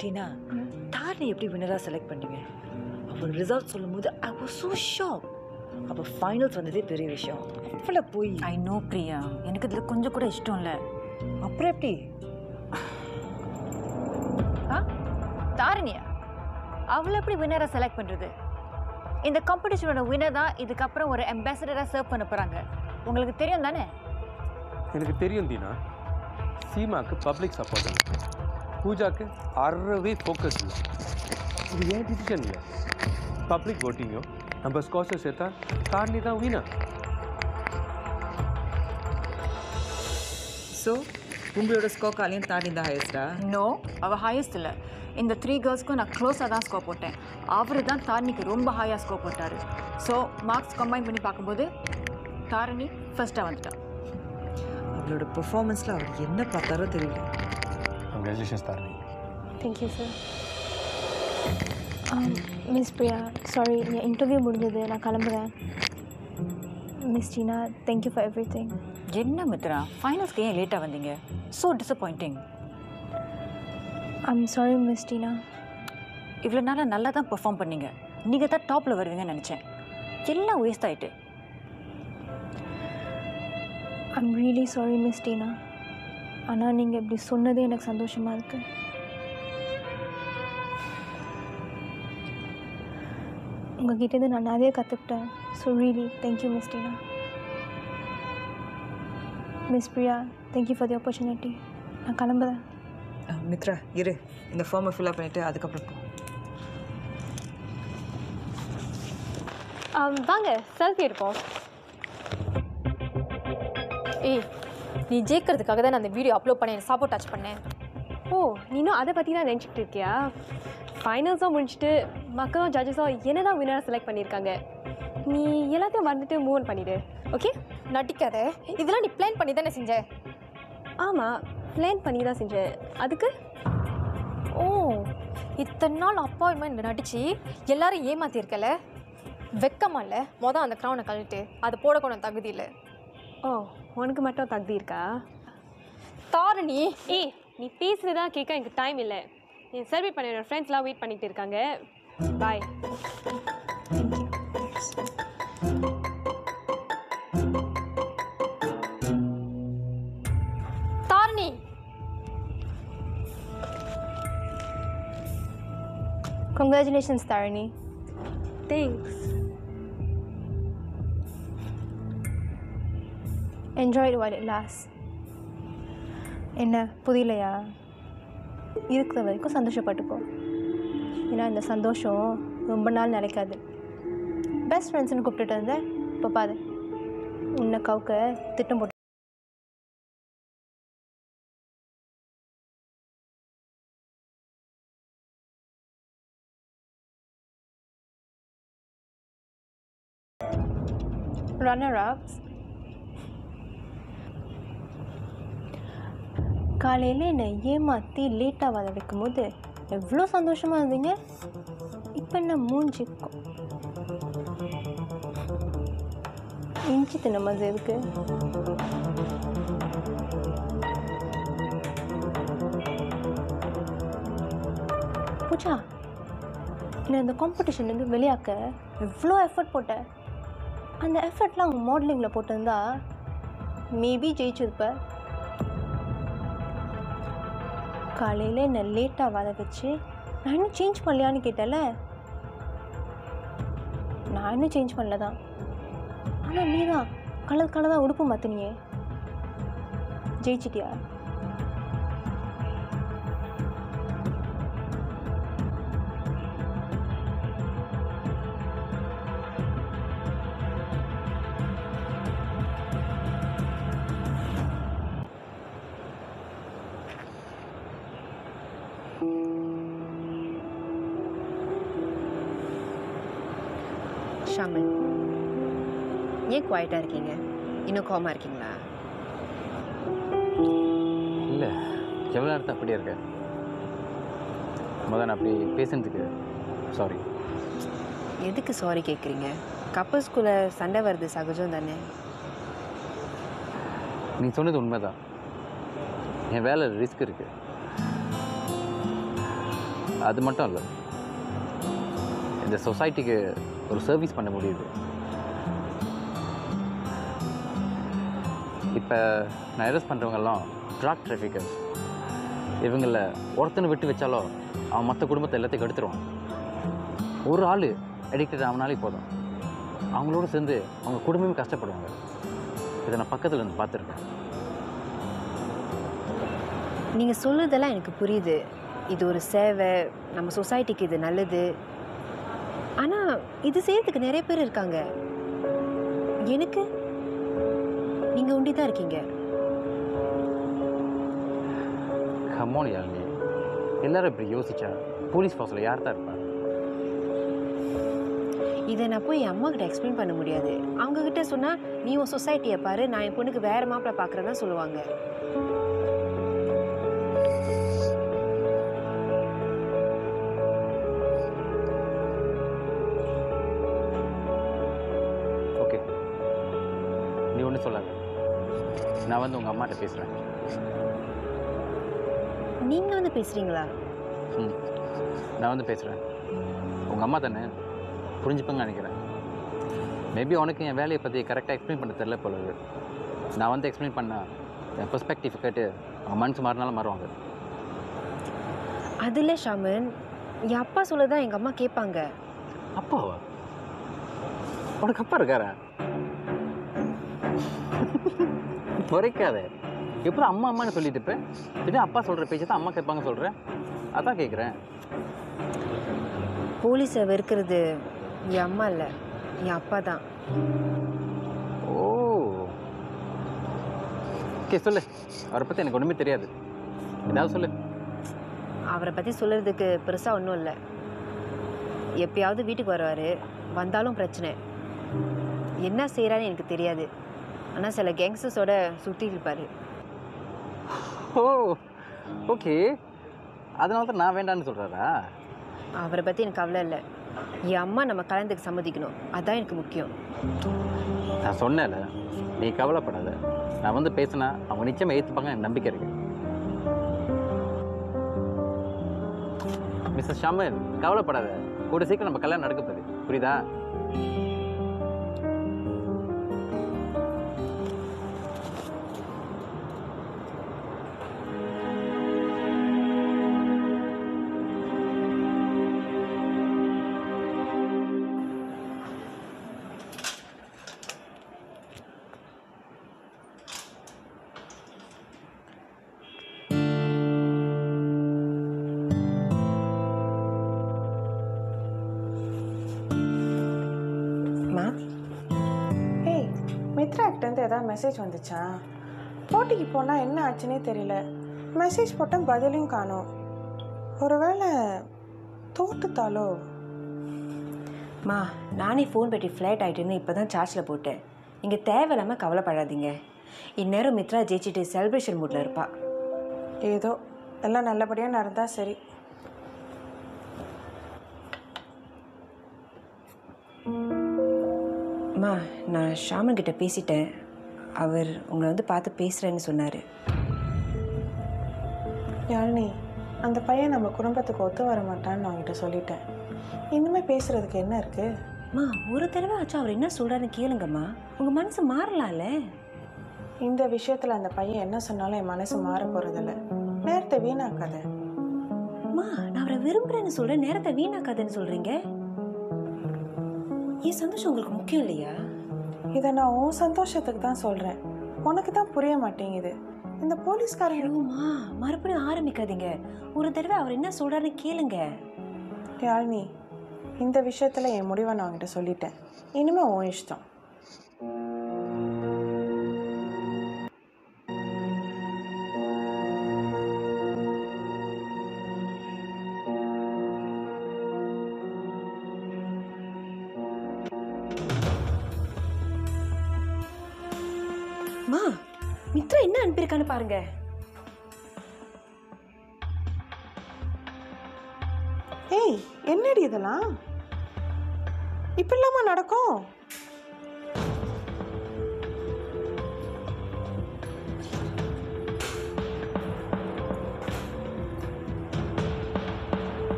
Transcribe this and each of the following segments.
Tina, Dharani எப்படி வினரா select பண்ணீங்க? அவள் ரிசல்ட் சொல்லும்போது I was so shocked. அப்போ ஃபைனல்ஸ் வந்ததே பெரிய விஷயம். அவ்வளோ போய் ஐ நோ பிரியா, எனக்கு இதில் கொஞ்சம் கூட இஷ்டம் இல்லை. அப்புறம் எப்படி? தாரணியா அவளை எப்படி வினரை செலக்ட் பண்ணுறது? இந்த காம்படிஷனோட வினர் தான் இதுக்கப்புறம் ஒரு அம்பாசடராக சர்வ் பண்ண போகிறாங்க. உங்களுக்கு தெரியும் தானே? எனக்கு தெரியும் தீனா. சீமாவுக்கு பப்ளிக் சப்போர்ட் இல்லை, பூஜாக்கு அறவே ஃபோக்கஸ் இல்லை. இது ஏன் டிசிஷன் இல்லை. பப்ளிக் ஓட்டிங்கோ நம்ம ஸ்கோர்ஸை சேர்த்தா தாரணி தான் வீணர். ஸோ உங்களோட ஸ்கோர் காலையும் தாரணி தான் ஹையஸ்டா? நோ, அவள் ஹையஸ்ட் இல்லை. இந்த 3 கேர்ள்ஸ்க்கும் நான் க்ளோஸாக தான் ஸ்கோர் போட்டேன். அவர் தான் தாரணிக்கு ரொம்ப ஹையாக ஸ்கோர் போட்டார். ஸோ மார்க்ஸ் கம்பைன் பண்ணி பார்க்கும்போது தாரணி ஃபர்ஸ்ட்டாக வந்துட்டான். அவளோட பெர்ஃபார்மன்ஸில் அவர் என்ன பார்த்தாரோ தெரியல. Congratulations, Tarani. Thank you, sir. Miss Priya, sorry, your interview முடிஞ்சது, நான் கிளம்புறேன். Miss Tina, thank you for everything. என்ன மித்ரா, ஃபைனல்ஸ்க்கு ஏன் லேட்டாக வந்தீங்க? So disappointing. I'm sorry, Miss Tina. இவ்வளோ நாளாக நல்லா தான் பெர்ஃபார்ம் பண்ணீங்க. நீங்கள் தான் டாப்பில் வருவீங்கன்னு நினச்சேன். எல்லாம் வேஸ்ட் ஆகிட்டு. I'm really sorry, Miss Tina. ஆனால் நீங்கள் இப்படி சொன்னதே எனக்கு சந்தோஷமாக இருக்குது. உங்கள்கிட்டேருந்து நான் நிறைய கற்றுக்கிட்டேன். So really thank you miss Tina. Miss Priya, thank you for the opportunity. நான் கிளம்புறேன். மித்ரா இரு, இந்த ஃபார்மை ஃபில்அப் பண்ணிவிட்டு அதுக்கப்புறம் போ. வாங்க செல்ஃபி எடுப்போம். ஏய், நீ ஜெயிக்கிறதுக்காக தான் நான் அந்த வீடியோ அப்லோட் பண்ணி எனக்கு சப்போர்ட் டச் பண்ணேன். ஓ, நீனும் அதை பற்றி தான் நினச்சிக்கிட்டு இருக்கியா? ஃபைனல்ஸாக முடிச்சுட்டு மக்களும் ஜட்ஜஸும் என்ன தான் வினராக செலக்ட் பண்ணியிருக்காங்க. நீ எல்லாத்தையும் மறந்துட்டு மூவ் ஆன் பண்ணிவிடு. ஓகே? நடிக்காத, இதெல்லாம் நீ பிளான் பண்ணி தானே செஞ்ச? ஆமாம், பிளான் பண்ணி தான் செஞ்சேன். அதுக்கு ஓ, இத்தனை நாள் அப்பாயின்மெண்ட் நடித்து எல்லாரும் ஏமாற்றிருக்கல, வெக்கமா இல்லை? மொதல் அந்த க்ரௌனை கழட்டு, அதை போடக்கூட தகுதி இல்லை. ஓ, உனக்கு மட்டும் தகுதி இருக்கா? தாரணி, ஏய், நீ பேசுகிறதா கேட்க எனக்கு டைம் இல்லை. என் சர்வே பண்ண என்னோடய ஃப்ரெண்ட்ஸ்லாம் வெயிட் பண்ணிகிட்டு இருக்காங்க. பாய். Dharani, Congratulations, Tarani. Thanks. Enjoy it while it lasts. என்ன புரியலையா? இருக்கிற வரைக்கும் சந்தோஷப்பட்டுக்கோ. ஏன்னா இந்த சந்தோஷம் ரொம்ப நாள் நிலைக்காது. பெஸ்ட் ஃப்ரெண்ட்ஸ்னு கூப்பிட்டுட்டு இருந்தேன். இப்போ பாரு, உன்னை கவுக்க திட்டம் போட்டு ரன்னர்-அப்ஸ். காலையில் என்னை ஏமாற்றி லேட்டாக வர வைக்கும்போது எவ்வளோ சந்தோஷமாக இருந்தீங்க. இப்போ என்ன மூஞ்சிக்கும் இஞ்சி தின்ன மாதிரி இருக்கு. பூஜா, என்னை இந்த காம்படிஷன்லேருந்து வெளியாக்க எவ்வளோ எஃபர்ட் போட்டேன். அந்த எஃபர்ட்லாம் அவங்க மாடலிங்கில் போட்டிருந்தா மேபி ஜெயிச்சிருப்பேன். காலையில் என்னை லேட்டாக வர வச்சு நான் இன்னும் சேஞ்ச் பண்ணலையான்னு கேட்டல. நான் இன்னும் சேஞ்ச் பண்ணல தான். ஆனால் நீ தான் கலர் கலராக உடுப்பு மாற்றினியே. ஜெயிச்சிட்டியா? ஷாமன், ஏன் குவாய்ட்டாக இருக்கீங்க? இன்னும் கோவமாக இருக்கீங்களா? இல்லை, எவ்வளோ நேரத்தை அப்படியே இருக்க. முதல்ல நான் அப்படி பேசுனதுக்கு சாரி. எதுக்கு சாரி கேட்குறீங்க? கப்பல்ஸ்குள்ளே சண்டை வருது, சகஜம் தானே. நீ சொன்னது உண்மைதான். என் வேலை ரிஸ்க் இருக்குது. அது மட்டும் இல்லை, இந்த சொசைட்டிக்கு ஒரு சர்வீஸ் பண்ண முடியுது. இப்போ நான் அரெஸ்ட் பண்ணுறவங்கெல்லாம் ட்ரக் டிராஃபிக்கர்ஸ். இவங்கள ஒருத்தனை விட்டு வச்சாலோ அவன் மற்ற குடும்பத்தை எல்லாத்தையும் கெடுத்துருவான். ஒரு ஆள் அடிக்டட் ஆகினாலே போதும், அவங்களோட சேர்ந்து அவங்க குடும்பமே கஷ்டப்படுவாங்க. இதை நான் பக்கத்தில் இருந்து பார்த்துருக்கேன். நீங்கள் சொல்லுறதெல்லாம் எனக்கு புரியுது. இது ஒரு சேவை, நம்ம சொசைட்டிக்கு இது நல்லது. ஆனால் இது செய்யறதுக்கு நிறைய பேர் இருக்காங்க. எனக்கு நீங்கள் ஒண்டி தான் இருக்கீங்க. கம்மோனி யாழ்னி, எல்லாரும் இப்படி யோசிச்சா போலீஸ் ஃபோர்ஸில் யார் தான் இருப்பா? இதை நான் போய் என் அம்மா கிட்ட எக்ஸ்பிளைன் பண்ண முடியாது. அவங்கக்கிட்ட சொன்னால் நீ உன் சொசைட்டியை பாரு, நான் என் பொண்ணுக்கு வேறு மாப்பிள்ளை பார்க்குறேன்னா சொல்லுவாங்க. ஓகே, நீ ஒன்றும் சொல்லாத. நான் வந்து உங்கள் அம்மாட்ட பேசுகிறேன். நீங்கள் வந்து பேசுகிறீங்களா? நான் வந்து பேசுகிறேன். உங்கள் அம்மா தானே, புரிஞ்சுப்பேன்னு நினைக்கிறேன். மேபி உனக்கு என் வேலையை பற்றி கரெக்டாக எக்ஸ்பிளைன் பண்ண தெரியல போல. நான் வந்து எக்ஸ்பிளைன் பண்ணால் என் பெர்ஸ்பெக்டிவ் கேட்டு அவங்க மனசு மாறினாலும் மாறுவாங்க. அது இல்லை ஷாமன், என் அப்பா சொல்லதான் எங்கள் அம்மா கேட்பாங்க. அப்பாவா? உனக்கு அப்பா இருக்காரா? குறைக்காத. எப்படி அம்மா அம்மான்னு சொல்லிட்டு இருப்பேன். பின்ன அப்பா சொல்கிற பேச்சு தான் அம்மா கேட்பாங்க சொல்கிறேன். அதான் கேட்குறேன். போலீஸை வெறுக்கிறது என் அம்மா இல்லை, என் அப்பா தான். ஓ, ஓகே, சொல்லு. அவரை பற்றி எனக்கு ஒன்றுமே தெரியாது, ஏதாவது சொல்லு. அவரை பற்றி சொல்கிறதுக்கு பெருசாக ஒன்றும் இல்லை. எப்பயாவது வீட்டுக்கு வருவார், வந்தாலும் பிரச்சனை. என்ன செய்கிறான்னு எனக்கு தெரியாது. ஆனால் சில கேங்ஸ்டர்ஸோட சுற்றி இருப்பார். ஓ, ஓகே. அதனால தான் நான் வேண்டான்னு சொல்கிறாரா? அவரை பற்றி எனக்கு கவலை இல்லை. என் அம்மா நம்ம கலந்துக்கு சம்மதிக்கணும், அதுதான் எனக்கு முக்கியம். நான் சொன்னேன்ல, நீ கவலைப்படாத. நான் வந்து பேசினா அவங்க நிச்சயமாக ஏற்றுப்பாங்க, எனக்கு நம்பிக்கை இருக்கு. மிஸ்டர் ஷாமன், கவலைப்படாத. கூட சீக்கிரம் நம்ம கல்யாணம் நடக்க போகுது, புரியுதா? ஏதாவது மெசேஜ் வந்துச்சா? போட்டிக்கு போனால் என்ன ஆச்சுன்னே தெரியல. மெசேஜ் போட்டால் பதிலையும் காணோம். ஒருவேளை தோட்டுத்தாலோ? நானே ஃபோன் பேட்டரி ஃப்ளாட் ஆகிட்டுன்னு இப்போ தான் சார்ஜில் போட்டேன். நீங்கள் தேவையில்லாமல் கவலைப்படாதீங்க. இந்நேரம் மித்ரா ஜெயிச்சுட்டு செலிப்ரேஷன் மூட்டில் இருப்பா. ஏதோ எல்லாம் நல்லபடியாக நடந்தால் சரி. நான் ஷாமன் கிட்ட பேசிட்டேன். அவர் உங்களை வந்து பார்த்து பேசுகிறேன்னு சொன்னார். யாழினி, அந்த பையன் நம்ம குடும்பத்துக்கு ஒத்து வர மாட்டான்னு நான் அவங்ககிட்ட சொல்லிட்டேன். இனிமேல் பேசுகிறதுக்கு என்ன இருக்குது? ஒரு தடவை ஆச்சும் அவர் என்ன சொல்கிறாருன்னு கேளுங்கம்மா. உங்கள் மனசு மாறலாம்ல. இந்த விஷயத்தில் அந்த பையன் என்ன சொன்னாலும் என் மனசு மாற போகிறதில்ல. நேரத்தை வீணாக்காத. நான் அவரை விரும்புகிறேன்னு சொல்கிறேன், நேரத்தை வீணாக்காதுன்னு சொல்கிறீங்க. என் சந்தோஷம் உங்களுக்கு முக்கியம் இல்லையா? இதை நான் உன் சந்தோஷத்துக்கு தான் சொல்கிறேன். உனக்கு தான் புரிய மாட்டேங்குது. இந்த போலீஸ்காரங்களுமா மறுபடியும் ஆரம்பிக்காதீங்க. ஒரு தடவை அவர் என்ன சொல்கிறாருன்னு கேளுங்க. யாழினி, இந்த விஷயத்தில் என் முடிவை நான் அவங்ககிட்ட சொல்லிட்டேன். இனிமேல் உன் இஷ்டம். மித்ரா என்ன அனுப்பியிருக்கான்னு பாருங்க. ஏய், என்னடி இதெல்லாம்? இப்ப இல்லாம நடக்கும்?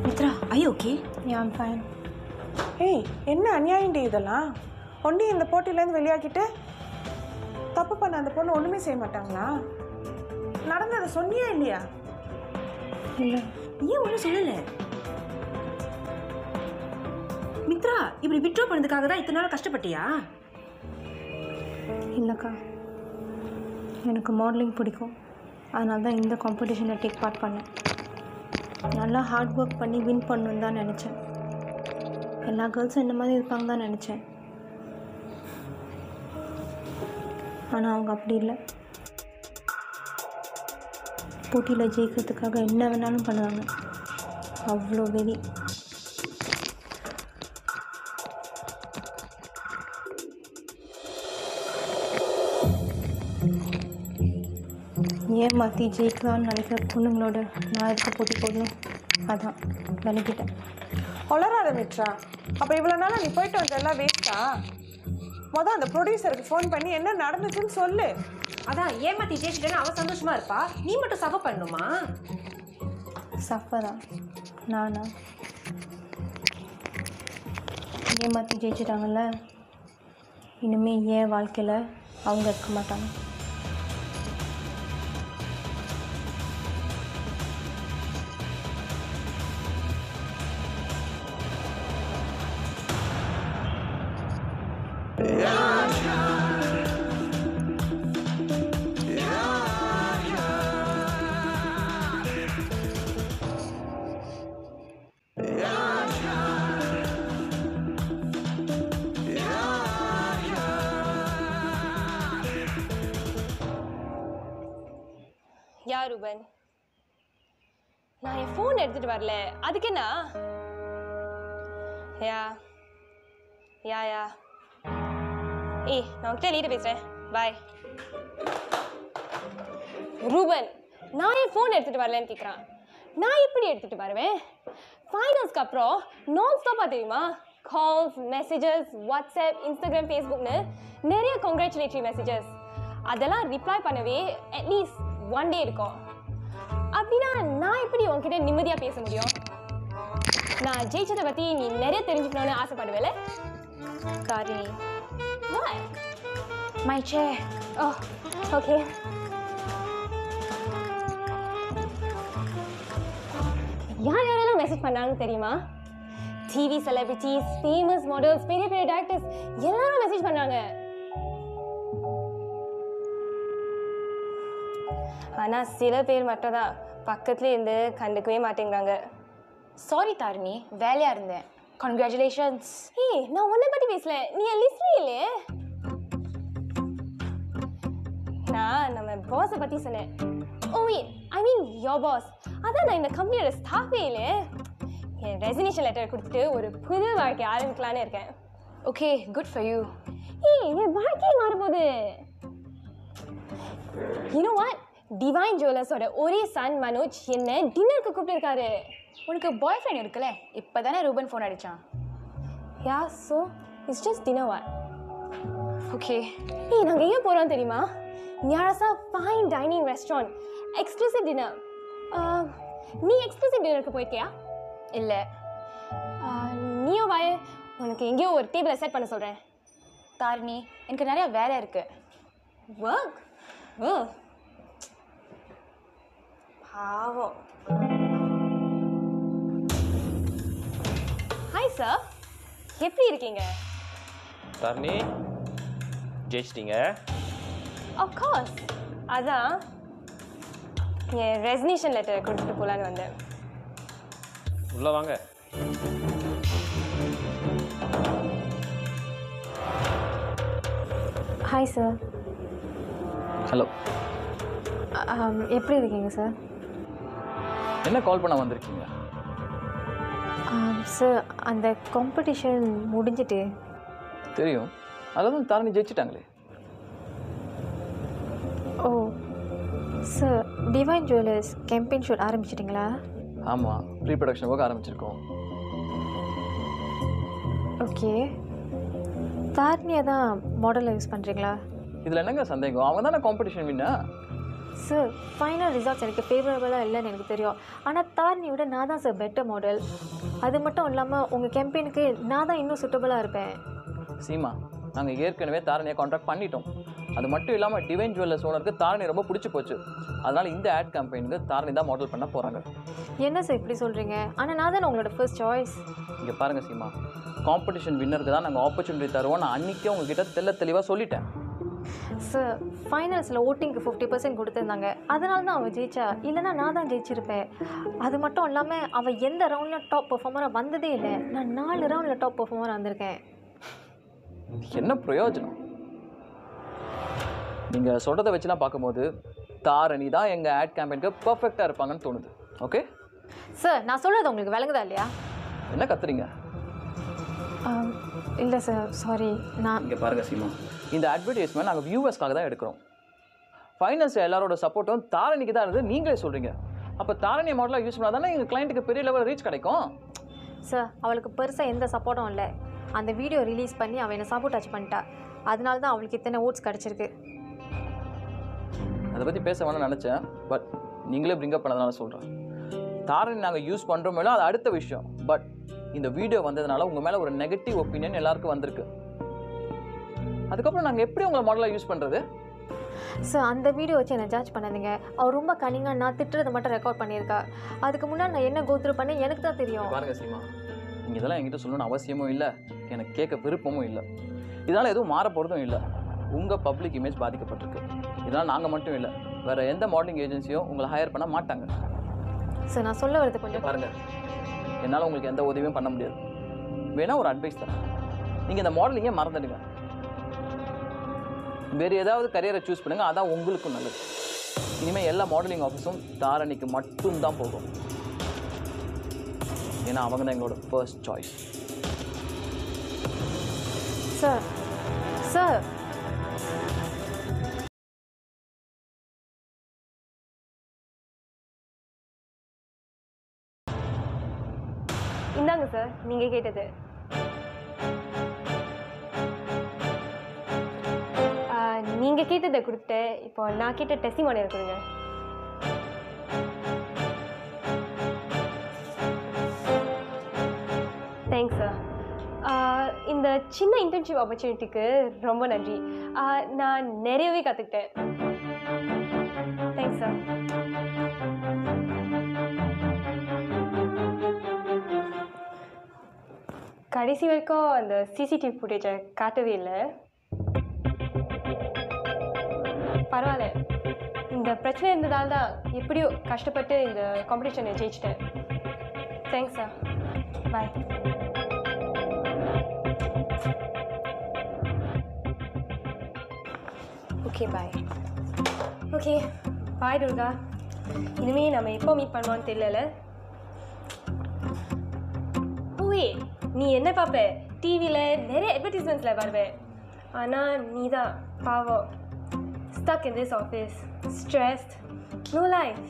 மித்ரா, ஐ ஓகே? I'm fine. ஏய், என்ன அநியாயண்டி இதெல்லாம்? ஒண்டி இந்த போட்டியிலேருந்து வெளியாக்கிட்டு தப்பு பண்ண அந்த பொண்ணு ஒன்றுமே செய்ய மாட்டாங்களா? நடந்ததை சொன்னியா இல்லையா? இல்லை. ஏன் ஒன்றும் சொல்லலை? மித்ரா, இப்படி விட்ரா பண்ணதுக்காக தான் இத்தனை நாள் கஷ்டப்பட்டியா? இல்லைக்கா, எனக்கு மாடலிங் பிடிக்கும். அதனால தான் இந்த காம்படிஷனில் டேக் பார்ட் பண்ணேன். நல்லா ஹார்ட் ஒர்க் பண்ணி வின் பண்ணணுன்னு தான் நினச்சேன். எல்லா கேர்ள்ஸும் இந்த மாதிரி இருப்பாங்க தான் நினச்சேன். ஆனால் அவங்க அப்படி இல்லை. போட்டியில் ஜெயிக்கிறதுக்காக என்ன வேணாலும் பண்ணுவாங்க. அவ்வளோ வெறி. ஏமாற்றி ஜெயிக்கலாம்னு நினைக்கிற பொண்ணுங்களோட நான் இருக்க போட்டி போடணும். அதான் விலகிட்டேன். வளராத மித்ரா. அப்போ இவ்வளோ நாளாக நீ போயிட்டு வந்தெல்லாம் வேஸ்ட்டா? மொதல் அந்த ப்ரொடியூசருக்கு ஃபோன் பண்ணி என்ன நடந்துச்சுன்னு சொல்லு. அதான் ஏமாத்தி ஜெயிச்சிட்டேன்னு அவள் சந்தோஷமா இருப்பா, நீ மட்டும் சஃபர் பண்ணணுமா? சஃபரா? நானா? ஏமாற்றி ஜெயிச்சிட்டாங்கல்ல, இனிமேல் என் வாழ்க்கையில் அவங்க இருக்க மாட்டாங்க. யா ரூபன், நான் என் ஃபோன் எடுத்துட்டு வரல, அதுக்கு என்ன? யா யா யா ஏய், நான் உன்கிட்ட லீட பேசுறேன். பாய். ரூபன், நான் என் ஃபோன் எடுத்துட்டு வரலன்னு கேட்குறான். நான் எப்படி எடுத்துட்டு வருவேன்? ஃபைனல்ஸ்க்கு அப்புறம் நான் ஸ்டாப்பாக தெரியுமா? கால்ஸ், மெசேஜஸ், வாட்ஸ்அப், இன்ஸ்டாகிராம், ஃபேஸ்புக்னு நிறைய கங்க்ராச்சுலேட்டரி மெசேஜஸ். அதெல்லாம் ரிப்ளை பண்ணவே அட்லீஸ்ட் 1 day இருக்கும். அப்படின்னா நான் எப்படி உன்கிட்ட நிம்மதியாக பேச முடியும்? நான் ஜெயிச்சதை பற்றி நீ நிறைய தெரிஞ்சுக்கணும்னு ஆசைப்படுவேல Tharini? What? My chair. Oh, okay. யாரெல்லாம் மெசேஜ் பண்ணாங்கன்னு தெரியுமா? டிவி செலிபிரிட்டிஸ், ஃபேமஸ் மாடல்ஸ், பெரிய பெரிய டைரக்டர்ஸ் எல்லாரும் மெசேஜ் பண்ணாங்க. ஆனால் சில பேர் மட்டும் தான் பக்கத்துலேயே இருந்து கண்டுக்கவே மாட்டேங்கிறாங்க. சாரி தாரிணி, வேலையாக இருந்தேன். கங்க்ராச்சுலேஷன்ஸ். ஏய் நான் உன்னை பற்றி பேசல, நீ என் லிஸ்ட்லேயே இல்லையே. நான் நம்ம பாஸை பற்றி சொன்னேன். Oh wait, I mean your boss. அதான் நான் இந்த கம்பெனியோட ஸ்டாஃபே இல்லையே. என் ரெசிக்னேஷன் லெட்டர் கொடுத்துட்டு ஒரு புது வாழ்க்கை ஆரம்பிக்கலான்னு இருக்கேன். Okay, good for you. ஏய் என் வாழ்க்கையே மாறும்போது. You know what? டிவைன் ஜுவல்லர்ஸோட ஒரே சன் மனோஜ் என்ன டின்னருக்கு கூப்பிட்டுருக்காரு. உனக்கு பாய் ஃப்ரெண்ட் இருக்குல்ல, இப்போ தானே ரூபன் ஃபோன் அடித்தான். Yeah so it's just dinner what. Okay. ஏய் நாங்கள் எங்கே போகிறோம் தெரியுமா? நியாரஸா fine dining restaurant, exclusive dinner. நீ எக்ஸ்க்ளூசிவ் டின்னருக்கு போயிருக்கியா? இல்லை. நீயோ வாய, உனக்கு எங்கேயோ ஒரு டேபிளை செட் பண்ண சொல்கிறேன். தாரிணி, எனக்கு நிறையா வேலை இருக்குது. ஒர்க்? பாவம். ஹாய் சார், எப்படி இருக்கீங்க? தாரிணி, ஜெயிச்சிட்டீங்க? அஃப்கோர்ஸ். அதான் என் ரெசிக்னேஷன் லெட்டர் கொடுத்துட்டு போகலான்னு வந்தேன். உள்ளே வாங்க. Hi sir. ஹலோ. எப்படி இருக்கீங்க சார்? என்ன கால் பண்ண வந்திருக்கீங்க? சார் அந்த காம்படிஷன் முடிஞ்சிட்டு. தெரியும், அதான் தாரிணி ஜெயிச்சிட்டாங்களே. Oh sir, divine jewellers campaign shoot ஆரம்பிச்சிட்டிங்களா? ஆமாம், ப்ரீ ப்ரொடக்ஷன் ஒர்க் ஆரம்பிச்சிருக்கோம். ஓகே. தாரிணியை தான் மாடலில் யூஸ் பண்ணுறீங்களா? இதில் என்னங்க சந்தேகம்? அவங்க தானே competition winner. Sir final results எனக்கு ஃபேவரபுளாக இல்லைன்னு எனக்கு தெரியும். ஆனால் தாரிணியோட நான் தான் சார் பெட்டர் மாடல். அது மட்டும் இல்லாமல் உங்கள் கேம்பெயினுக்கு நான் தான் இன்னும் சூட்டபுளாக இருப்பேன். சீமா, நாங்கள் ஏற்கனவே தாரணியை கான்ட்ராக்ட் பண்ணிட்டோம். அது மட்டும் இல்லாமல் டிவைன் ஜுவல்லர்ஸ் ஓனருக்கு தாரணி ரொம்ப பிடிச்சி போச்சு. அதனால் இந்த ஆட் கேம்பெயினுக்கு தாரணி தான் மாடல் பண்ண போகிறாங்க. என்ன சார் இப்படி சொல்கிறீங்க? ஆனால் நான் தானே உங்களோட ஃபர்ஸ்ட் சாய்ஸ். இங்கே பாருங்கள் சீமா, காம்படிஷன் வின்னருக்கு தான் நாங்கள் ஆப்பர்ச்சுனிட்டி தருவோம். நான் அன்றைக்கே உங்ககிட்ட தெளிவாக சொல்லிட்டேன். சார் ஃபைனல்ஸில் ஓட்டிங்க்கு 50% கொடுத்துருந்தாங்க, அதனால தான் அவள் ஜெயிச்சா. இல்லைனா நான் தான் ஜெயிச்சிருப்பேன். அது மட்டும் இல்லாமல் அவள் எந்த ரவுண்டில் டாப் பெர்ஃபார்மராக வந்ததே இல்லை. நான் 4 ரவுண்டில் டாப் பெர்ஃபார்மராக வந்திருக்கேன். என்ன பிரயோஜனம்? நீங்கள் சொல்கிறத வச்சுலாம் பார்க்கும்போது தாரணி தான் எங்கள் ஆட் கேம்பெயினுக்கு பர்ஃபெக்டாக இருப்பாங்கன்னு தோணுது. ஓகே சார், நான் சொல்கிறது உங்களுக்கு விளங்குதா இல்லையா? என்ன கத்துறீங்க? இல்லை சார், சாரி. நான் இங்கே பாருங்கள் சீமா, இந்த அட்வர்டைஸ்மெண்ட் நாங்கள் வியூவர்ஸ்க்காக தான் எடுக்கிறோம். ஃபைனல்ஸ் எல்லாரோட சப்போர்ட்டும் தாரணிக்கு தான் இருந்தது நீங்களே சொல்கிறீங்க. அப்போ தாரணி மாடலாக யூஸ் பண்ணால் தானே எங்கள் கிளைண்ட்டுக்கு பெரிய லெவலில் ரீச் கிடைக்கும். சார், அவளுக்கு பெருசாக எந்த சப்போர்ட்டும் இல்லை. அந்த வீடியோ ரிலீஸ் பண்ணி அவள் என்னை சப்போர்ட் டச் பண்ணிட்டா. அதனால தான் அவளுக்கு இத்தனை ஓட்ஸ் கிடச்சிருக்கு. அதை பற்றி பேச வேணும்னு நினச்சேன், பட் நீங்களே பிரிங்கப் பண்ணதுனால சொல்கிறேன். தாரணி நாங்கள் யூஸ் பண்ணுறோமோ அது அடுத்த விஷயம். பட் இந்த வீடியோ வந்ததுனால உங்கள் மேலே ஒரு நெகட்டிவ் ஒப்பீனியன் எல்லாருக்கும் வந்திருக்கு. அதுக்கப்புறம் நாங்கள் எப்படி உங்களை மாடலாக யூஸ் பண்ணுறது? சார், அந்த வீடியோ வச்சு என்னை ஜட்ஜ் பண்ணாதீங்க. அவள் ரொம்ப கனிங்காக நான் திட்டுறதை மட்டும் ரெக்கார்ட் பண்ணியிருக்கா. அதுக்கு முன்னாடி நான் என்ன கோத்ரூ பண்ணேன் எனக்கு தான் தெரியும். பாருங்கள் சீமா, நீங்கள் இதெல்லாம் என்கிட்ட சொல்லணும்னு அவசியமும் இல்லை, எனக்கு கேட்க விருப்பமும் இல்லை. இதனால் எதுவும் மாற போகிறதும் இல்லை. உங்கள் பப்ளிக் இமேஜ் பாதிக்கப்பட்டிருக்கு. இதனால் நாங்கள் மட்டும் இல்லை, வேறு எந்த மாடலிங் ஏஜென்சியும் உங்களை ஹையர் பண்ண மாட்டாங்க. சார், நான் சொல்ல வரது கொஞ்சம் பாருங்கள், என்னால் உங்களுக்கு எந்த உதவியும் பண்ண முடியாது. வேணால் ஒரு அட்வைஸ் தரேன், நீங்கள் இந்த மாடலிங்கே மறந்துடுங்க. வேறு ஏதாவது கரியரை சூஸ் பண்ணுங்கள், அதான் உங்களுக்கும் நல்லது. இனிமேல் எல்லா மாடலிங் ஆஃபீஸும் தாரணிக்கு மட்டும்தான் போகும். ஏன்னா அவங்க தான் எங்களோட ஃபர்ஸ்ட் சாய்ஸ். சார். சார், இந்தாங்க சார், நீங்கள் கேட்டது. நீங்கள் கேட்டதை கொடுத்துட்டு இப்போ நான் கேட்ட டெஸ்டிமோனியல் கொடுங்க. Thanks sir. இந்த சின்ன இன்டர்ன்ஷிப் ஆப்பர்ச்சுனிட்டிக்கு ரொம்ப நன்றி. நான் நிறையவே கற்றுக்கிட்டேன். Thanks sir. கடைசி வரைக்கும் அந்த சிசிடிவி ஃபுட்டேஜை காட்டவே இல்லை. பரவாயில்ல, இந்த பிரச்சனை இருந்ததால் தான் எப்படியோ கஷ்டப்பட்டு இந்த காம்படிஷனை ஜெயிச்சிட்டேன். Thanks sir. Bye. Okay bye. Okay bye Durga. இனிமே நம்ம எப்போ மீட் பண்ணுவோன்னு தெரியல. ஓவே நீ என்ன பார்ப்ப? டிவியில் நிறைய அட்வர்டைஸ்மெண்ட்ஸில் வருவேன். ஆனால் நீ தான் பாவம். Stuck in this office, stressed, no life.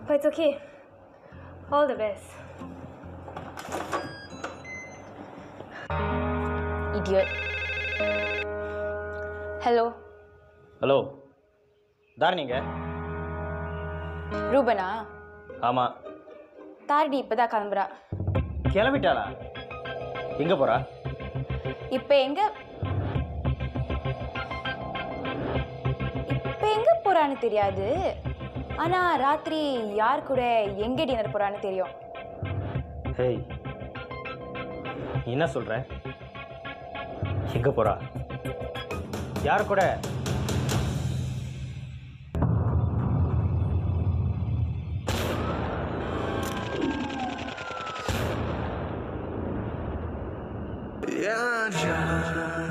But it's okay. All the best. Idiot. Hello. Hello தாரணிங்க? ரூபனா? ஆமாம். தாரிணி இப்போ தான் கிளம்புறா. கிளம்பிட்டாளா? எங்கே போகிறா? இப்போ எங்கே போகிறான்னு தெரியாது. ஆனால் ராத்திரி யார் கூட எங்கே டின்னர் போகிறான்னு தெரியும். ஹேய் என்ன சொல்கிற? எங்கே போகிறா? யார் கூட? Yeah,